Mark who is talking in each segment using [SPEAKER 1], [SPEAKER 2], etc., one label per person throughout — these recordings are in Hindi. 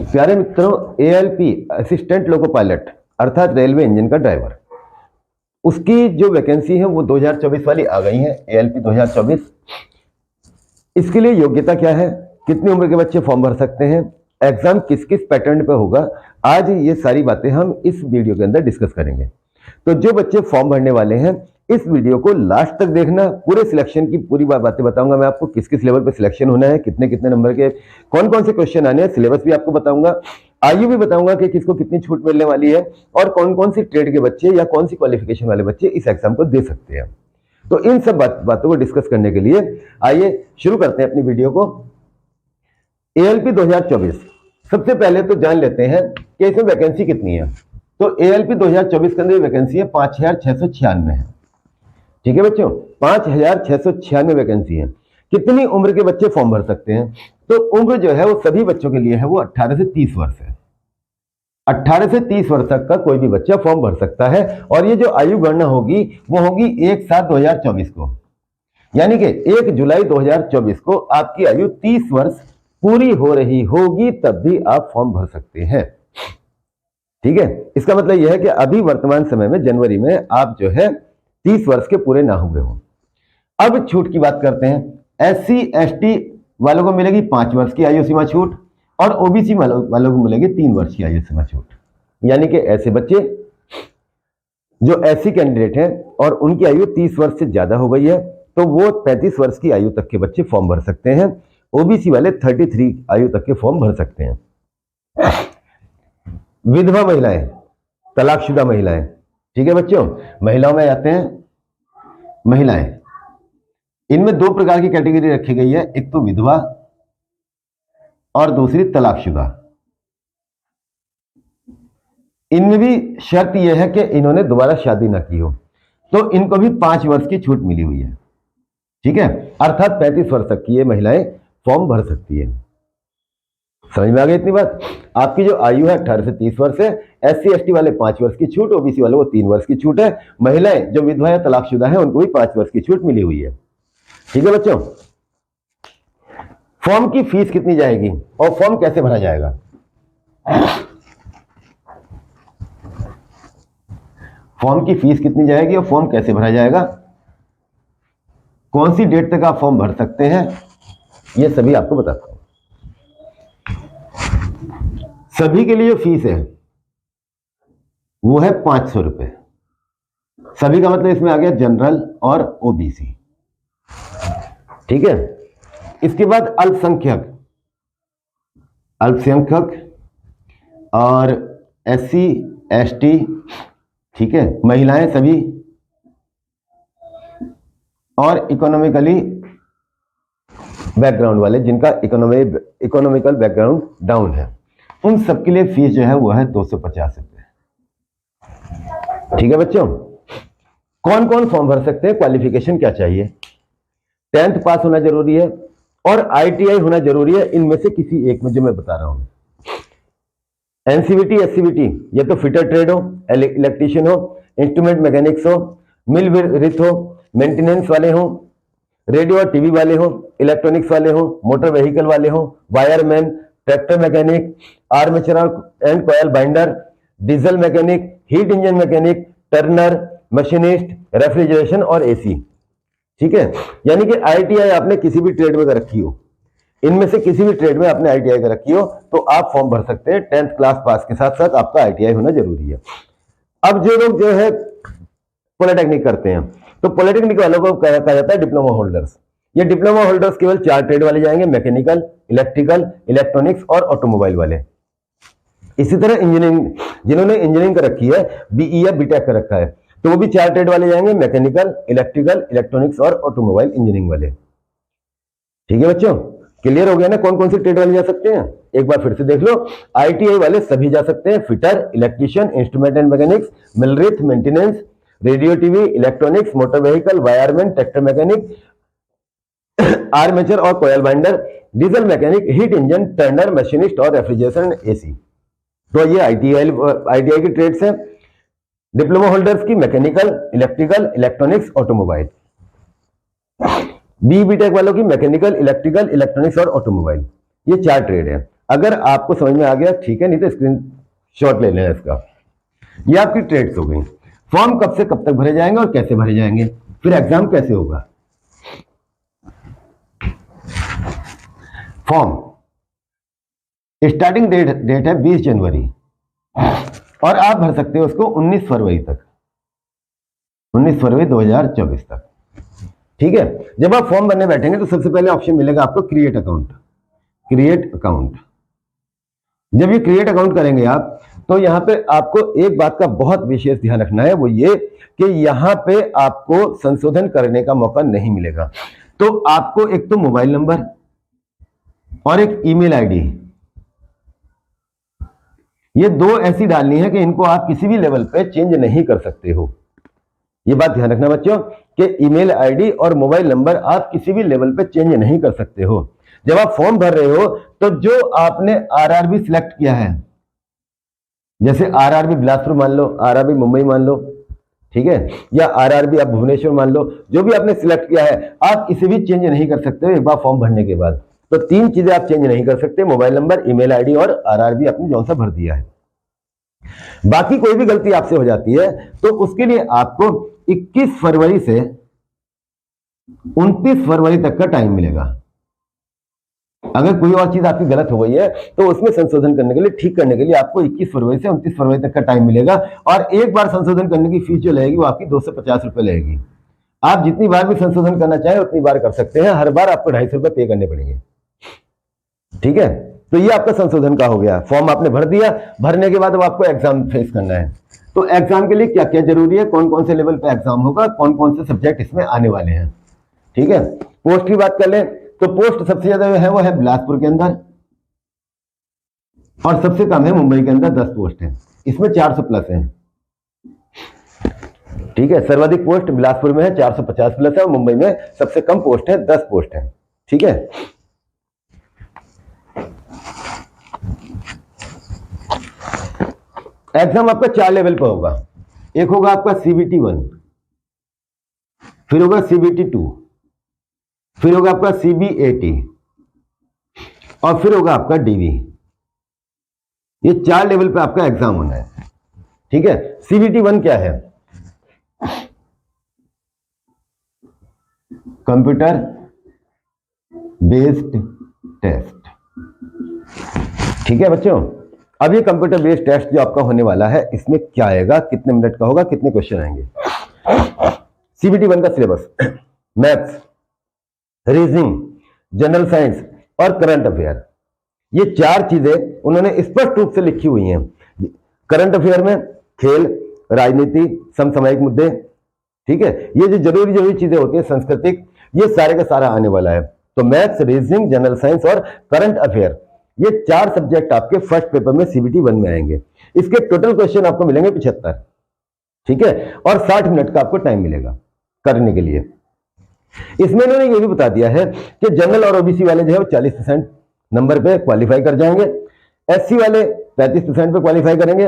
[SPEAKER 1] प्यारे मित्रों, एएलपी असिस्टेंट लोको पायलट अर्थात रेलवे इंजन का ड्राइवर, उसकी जो वैकेंसी है वो 2024 वाली आ गई है। एएलपी 2024, इसके लिए योग्यता क्या है, कितनी उम्र के बच्चे फॉर्म भर सकते हैं, एग्जाम किस किस पैटर्न पे होगा, आज ये सारी बातें हम इस वीडियो के अंदर डिस्कस करेंगे। तो जो बच्चे फॉर्म भरने वाले हैं इस वीडियो को लास्ट तक देखना, पूरे सिलेक्शन की पूरी बातें बताऊंगा मैं आपको, किस किस लेवल पे सिलेक्शन होना है, कितने कितने नंबर के कौन कौन से क्वेश्चन आने हैं, सिलेबस भी आपको बताऊंगा, आयु भी बताऊंगा कि किसको कितनी छूट मिलने वाली है और कौन कौन सी ट्रेड के बच्चे या कौन सी क्वालिफिकेशन वाले बच्चे इस एग्जाम को दे सकते हैं। तो इन सब बातों को डिस्कस करने के लिए आइए शुरू करते हैं अपनी वीडियो को। एएलपी 2024, सबसे पहले तो जान लेते हैं कि इसमें वैकेंसी कितनी है। तो एएलपी 2024 के अंदर वैकेंसी है 5696 है। ठीक है बच्चों, 5696 वैकेंसी है। कितनी उम्र के बच्चे फॉर्म भर सकते हैं? तो उम्र जो है वो सभी बच्चों के लिए है, वो 18 से 30 वर्ष है। 18 से 30 वर्ष तक का कोई भी बच्चा फॉर्म भर सकता है। और ये जो आयु गणना होगी वो होगी 1/7/2024 को, यानी कि 1 जुलाई 2024 को आपकी आयु 30 वर्ष पूरी हो रही होगी, तब भी आप फॉर्म भर सकते हैं। ठीक है, इसका मतलब यह है कि अभी वर्तमान समय में जनवरी में आप जो है 30 वर्ष के पूरे ना हुए हो। अब छूट की बात करते हैं। SC ST वालों को मिलेगी 5 वर्ष की आयु सीमा छूट और OBC वालों को मिलेगी 3 वर्ष की आयु सीमा छूट। यानी कि ऐसे बच्चे जो SC कैंडिडेट हैं और उनकी आयु 30 वर्ष से ज्यादा हो गई है तो वो 35 वर्ष की आयु तक के बच्चे फॉर्म भर सकते हैं। OBC वाले 33 आयु तक के फॉर्म भर सकते हैं। विधवा महिलाएं, तलाकशुदा महिलाएं, ठीक है बच्चों, महिलाओं में आते हैं महिलाएं। इनमें 2 प्रकार की कैटेगरी रखी गई है, एक तो विधवा और दूसरी तलाकशुदा। इनमें भी शर्त यह है कि इन्होंने दोबारा शादी ना की हो, तो इनको भी 5 वर्ष की छूट मिली हुई है। ठीक है, अर्थात 35 वर्ष तक की ये महिलाएं फॉर्म भर सकती है। समझ में आ गई इतनी बात? आपकी जो आयु है 18 से 30 वर्ष है। SC ST वाले 5 वर्ष की छूट, OBC वाले वो 3 वर्ष की छूट है। महिलाएं जो विधवा या तलाकशुदा है उनको भी 5 वर्ष की छूट मिली हुई है। ठीक है बच्चों, फॉर्म की फीस कितनी जाएगी और फॉर्म कैसे भरा जाएगा? फॉर्म की फीस कितनी जाएगी और फॉर्म कैसे भरा जाएगा, कौन सी डेट तक आप फॉर्म भर सकते हैं, यह सभी आपको बताता हूं। सभी के लिए फीस है वो है 500 रुपए। सभी का मतलब इसमें आ गया जनरल और OBC। ठीक है, इसके बाद अल्पसंख्यक और SC ST, ठीक है, महिलाएं सभी, और इकोनॉमिकली बैकग्राउंड वाले जिनका इकोनॉमिकल बैकग्राउंड डाउन है, उन सबके लिए फीस जो है वो है 250 रुपए। ठीक है बच्चों, कौन कौन फॉर्म भर सकते हैं, क्वालिफिकेशन क्या चाहिए? 10th पास होना जरूरी है और ITI होना जरूरी है। इनमें से किसी एक में जो मैं बता रहा हूं, NCVT SCVT, ये तो फिटर ट्रेड हो, इलेक्ट्रीशियन हो, इंस्ट्रूमेंट मैकेनिक्स हो, मिल रिथ हो, मेंटेनेंस वाले हो, रेडियो और टीवी वाले हो, इलेक्ट्रॉनिक्स वाले हो, मोटर व्हीकल वाले हो, wireman, tractor mechanic, armature and coil binder, diesel mechanic, heat engine mechanic, Turner, machinist, refrigeration और AC। ठीक है, यानी कि ITI आपने किसी भी ट्रेड में कर रखी हो, इनमें से किसी भी ट्रेड में आपने ITI कर रखी हो तो आप फॉर्म भर सकते हैं। 10th क्लास पास के साथ साथ आपका ITI होना जरूरी है। अब जो लोग जो है पॉलिटेक्निक करते हैं तो पॉलिटेक्निक वालों को कहा जाता है डिप्लोमा होल्डर्स। ये डिप्लोमा होल्डर्स केवल 4 ट्रेड वाले जाएंगे, मैकेनिकल, इलेक्ट्रिकल, इलेक्ट्रॉनिक्स और ऑटोमोबाइल वाले। इसी तरह इंजीनियरिंग, जिन्होंने इंजीनियरिंग कर रखी है, BE या BTech कर रखा है, तो वो भी 4 ट्रेड वाले जाएंगे, मैकेनिकल, इलेक्ट्रिकल, इलेक्ट्रॉनिक्स और ऑटोमोबाइल इंजीनियरिंग वाले। ठीक है बच्चों, क्लियर हो गया ना कौन कौन सी ट्रेड वाले जा सकते हैं? एक बार फिर से देख लो। ITI वाले सभी जा सकते हैं, fitter, electrician, instrument and mechanics, millwright, maintenance, radio TV, electronics, motor vehicle, wireman, tractor mechanic, armature और coil binder, diesel mechanic, heat engine, turner, machinist और रेफ्रिजरेशन AC। तो ये ITI की ट्रेड्स हैं। डिप्लोमा होल्डर्स की mechanical, electrical, electronics, automobile. BE BTech वालों की मैकेनिकल, इलेक्ट्रिकल, इलेक्ट्रॉनिक्स और ऑटोमोबाइल। ये 4 ट्रेड है। अगर आपको समझ में आ गया ठीक है, नहीं तो स्क्रीन शॉट ले लेना इसका। ये आपकी ट्रेड्स हो गई। फॉर्म कब से कब तक भरे जाएंगे और कैसे भरे जाएंगे, फिर एग्जाम कैसे होगा। फॉर्म स्टार्टिंग डेट है 20 जनवरी और आप भर सकते हो उसको 19 फरवरी तक, 19 फरवरी 2024 तक। ठीक है, जब आप फॉर्म भरने बैठेंगे तो सबसे पहले ऑप्शन मिलेगा आपको क्रिएट अकाउंट। क्रिएट अकाउंट, जब ये क्रिएट अकाउंट करेंगे आप तो यहां पे आपको एक बात का बहुत विशेष ध्यान रखना है, वो ये कि यहां पे आपको संशोधन करने का मौका नहीं मिलेगा। तो आपको एक तो मोबाइल नंबर और एक ईमेल आईडी, ये दो ऐसी डालनी है कि इनको आप किसी भी लेवल पे चेंज नहीं कर सकते हो। ये बात ध्यान रखना बच्चों कि ईमेल आईडी और मोबाइल नंबर आप किसी भी लेवल पे चेंज नहीं कर सकते हो। जब आप फॉर्म भर रहे हो तो जो आपने आरआरबी सिलेक्ट किया है, जैसे आरआरबी बिलासपुर मान लो, आरआरबी मुंबई मान लो, ठीक है, या आरआरबी आप भुवनेश्वर मान लो, जो भी आपने सिलेक्ट किया है आप इसे भी चेंज नहीं कर सकते हो एक बार फॉर्म भरने के बाद। तो 3 चीजें आप चेंज नहीं कर सकते, मोबाइल नंबर, ईमेल आईडी और आरआरबी आपने जौन सा भर दिया है। बाकी कोई भी गलती आपसे हो जाती है तो उसके लिए आपको 21 फरवरी से 29 फरवरी तक का टाइम मिलेगा। अगर कोई और चीज आपकी गलत हो गई है तो उसमें संशोधन करने के लिए, ठीक करने के लिए आपको 21 फरवरी से 29 फरवरी तक का टाइम मिलेगा। और एक बार संशोधन करने की फीस जो लगेगी वो आपकी 250 रुपए लगेगी। आप जितनी बार भी संशोधन करना चाहें उतनी बार कर सकते हैं, हर बार आपको 250 रुपए पे करने पड़ेंगे। ठीक है, तो ये आपका संशोधन का हो गया। फॉर्म आपने भर दिया, भरने के बाद अब आपको एग्जाम फेस करना है। तो एग्जाम के लिए क्या क्या जरूरी है, कौन कौन से लेवल पे एग्जाम होगा, कौन कौन से सब्जेक्ट इसमें आने वाले हैं। ठीक है, पोस्ट की बात कर ले तो पोस्ट सबसे ज्यादा है वो है बिलासपुर के अंदर और सबसे कम है मुंबई के अंदर, 10 पोस्ट है। इसमें 400 प्लस है। ठीक है, सर्वाधिक पोस्ट बिलासपुर में है, 450 प्लस है, और मुंबई में सबसे कम पोस्ट है, 10 पोस्ट है। ठीक है, एग्जाम आपका 4 लेवल पर होगा। एक होगा आपका CBT 1, फिर होगा CBT 2, फिर होगा आपका CBAT और फिर होगा आपका DV। ये 4 लेवल पे आपका एग्जाम होना है। ठीक है, CBT 1 क्या है, कंप्यूटर बेस्ड टेस्ट। ठीक है बच्चों, अब ये कंप्यूटर बेस्ड टेस्ट जो आपका होने वाला है इसमें क्या आएगा, कितने मिनट का होगा, कितने क्वेश्चन आएंगे। CBT 1 का syllabus maths, reasoning, general science और करंट अफेयर, ये 4 चीजें उन्होंने स्पष्ट रूप से लिखी हुई हैं। करंट अफेयर में खेल, राजनीति, समसामयिक मुद्दे, ठीक है, ये जो जरूरी चीजें होती हैं, सांस्कृतिक, ये सारे का सारा आने वाला है। तो मैथ्स, रीजनिंग, जनरल साइंस और करंट अफेयर, ये 4 सब्जेक्ट आपके फर्स्ट पेपर में CBT 1 में आएंगे। इसके टोटल क्वेश्चन आपको मिलेंगे 75। ठीक है, और 60 मिनट का आपको टाइम मिलेगा करने के लिए। इसमें इन्होंने ये भी बता दिया है कि जनरल और ओबीसी वाले जो है वो 40% नंबर पे क्वालिफाई कर जाएंगे, SC वाले 35% पे क्वालिफाई करेंगे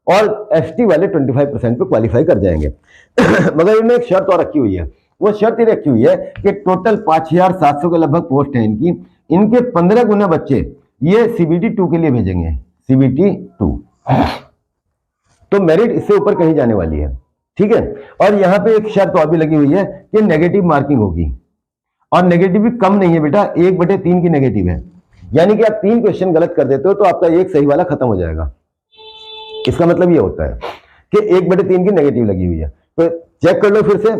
[SPEAKER 1] और ST वाले 25% पे क्वालिफाई कर जाएंगे। मगर इन्होंने एक शर्त और रखी हुई है, वो शर्त ये रखी हुई है कि टोटल 5700 के लगभग पोस्ट है इनकी, इनके 15 गुना बच्चे ये CBT 2 के लिए भेजेंगे। CBT 2 तो मेरिट इससे ऊपर कहीं जाने वाली है। ठीक है, और यहां पे एक शर्त और भी लगी हुई है कि नेगेटिव मार्किंग होगी, और नेगेटिव भी कम नहीं है बेटा, 1/3 की नेगेटिव है। यानी कि आप 3 क्वेश्चन गलत कर देते हो तो आपका एक सही वाला खत्म हो जाएगा। इसका मतलब ये होता है कि 1/3 की नेगेटिव लगी हुई है। तो चेक कर लो फिर से,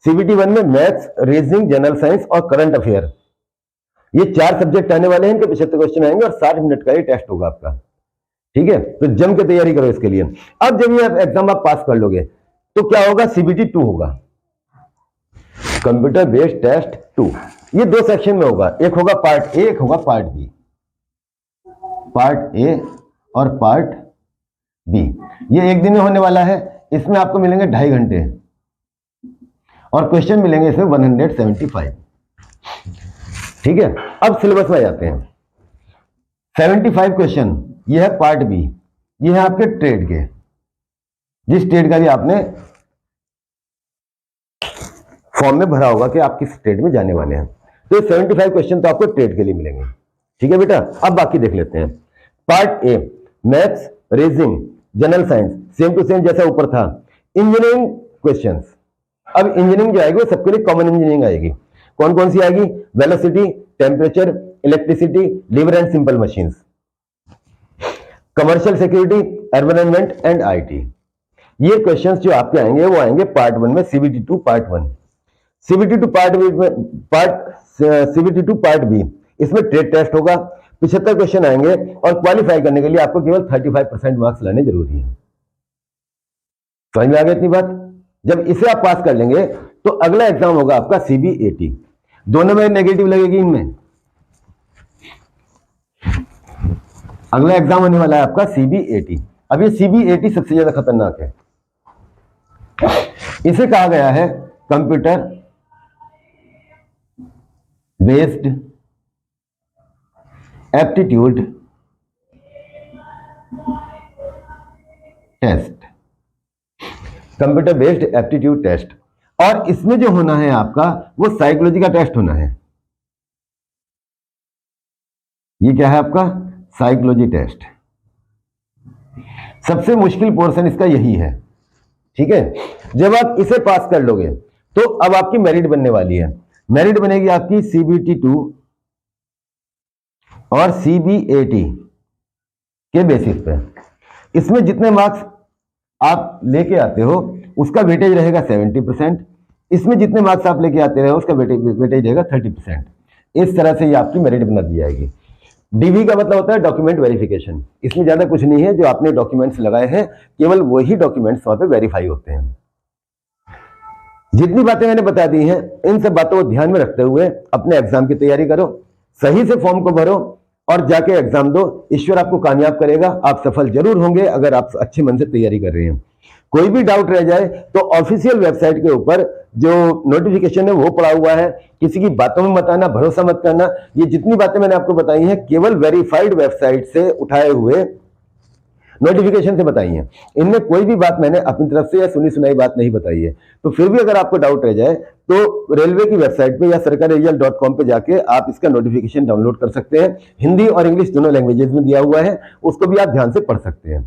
[SPEAKER 1] CBT 1 में मैथ्स, रीजनिंग, जनरल साइंस और करंट अफेयर, ये 4 सब्जेक्ट आने वाले हैं, इनके 75 क्वेश्चन आएंगे और 60 मिनट का ये टेस्ट होगा आपका। ठीक है, तो जम के तैयारी करो इसके लिए। अब जब ये एग्जाम आप पास कर लोगे तो क्या होगा, CBT 2 होगा, कंप्यूटर बेस्ड टेस्ट 2। ये 2 सेक्शन में होगा, एक होगा पार्ट ए, एक होगा पार्ट बी। पार्ट ए और पार्ट बी ये एक दिन में होने वाला है। इसमें आपको मिलेंगे 2.5 घंटे और क्वेश्चन मिलेंगे इसमें 175। ठीक है, अब सिलेबस में आ जाते हैं। 75 क्वेश्चन, ये है पार्ट बी, ये है आपके ट्रेड के, जिस ट्रेड का भी आपने फॉर्म में भरा होगा कि आप किस ट्रेड में जाने वाले हैं। तो 75 क्वेश्चन तो आपको ट्रेड के लिए मिलेंगे। ठीक है बेटा, अब बाकी देख लेते हैं। Part A, maths, reasoning, general science, same to same जैसा ऊपर था। Engineering questions. अब इंजीनियरिंग जो आएगी वो सबके लिए कॉमन इंजीनियरिंग आएगी। कौन कौन सी आएगी? Velocity, temperature, electricity, lever and simple machines, commercial security, environment and IT. ये क्वेश्चंस जो आपके आएंगे वो आएंगे पार्ट 1 में, CBT 2 part 1। CBT 2 part B में, सीबीटी 2 पार्ट बी, इसमें ट्रेड टेस्ट होगा, 75 क्वेश्चन आएंगे और क्वालिफाई करने के लिए आपको केवल 35% मार्क्स लाने जरूरी है। समझ में आ गई इतनी बात? जब इसे आप पास कर लेंगे तो अगला एग्जाम होगा आपका सीबीएटी। दोनों में नेगेटिव लगेगी इनमें। अगला एग्जाम होने वाला है आपका सीबीएटी। अब ये सीबीएटी सबसे ज्यादा खतरनाक है। इसे कहा गया है computer based aptitude test, computer based aptitude test. और इसमें जो होना है आपका वो साइकोलॉजी का टेस्ट होना है। ये क्या है आपका? Psychology test. सबसे मुश्किल पोर्शन इसका यही है, ठीक है। जब आप इसे पास कर लोगे तो अब आपकी मेरिट बनने वाली है। मेरिट बनेगी आपकी सीबीटी 2 और सीबीएटी के बेसिस पे। इसमें जितने मार्क्स आप लेके आते हो उसका वेटेज रहेगा 70%। इसमें जितने मार्क्स आप लेके आते रहे उसका वेटेज रहेगा 30%। इस तरह से ये आपकी मेरिट बना दी जाएगी। डीवी का मतलब होता है डॉक्यूमेंट वेरिफिकेशन। इसमें ज्यादा कुछ नहीं है, जो आपने डॉक्यूमेंट्स लगाए हैं केवल वही डॉक्यूमेंट्स वहां पे वेरीफाई होते हैं। जितनी बातें मैंने बता दी हैं इन सब बातों को ध्यान में रखते हुए अपने एग्जाम की तैयारी करो, सही से फॉर्म को भरो और जाके एग्जाम दो। ईश्वर आपको कामयाब करेगा, आप सफल जरूर होंगे अगर आप अच्छे मन से तैयारी कर रहे हैं। कोई भी डाउट रह जाए तो ऑफिशियल वेबसाइट के ऊपर जो नोटिफिकेशन है वो पड़ा हुआ है। किसी की बातों में मत आना, भरोसा मत करना। ये जितनी बातें मैंने आपको बताई हैं केवल वेरीफाइड वेबसाइट से उठाए हुए नोटिफिकेशन से बताई हैं। इनमें कोई भी बात मैंने अपनी तरफ से या सुनी सुनाई बात नहीं बताई है। तो फिर भी अगर आपको डाउट रह जाए तो रेलवे की वेबसाइट पे या sarkaririal.com पे जाके आप इसका नोटिफिकेशन डाउनलोड कर सकते हैं। हिंदी और इंग्लिश दोनों लैंग्वेजेस में दिया हुआ है, उसको भी आप ध्यान से पढ़ सकते हैं।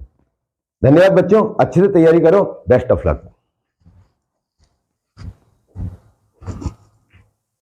[SPEAKER 1] धन्यवाद बच्चों, अच्छे से तैयारी करो। Best of luck.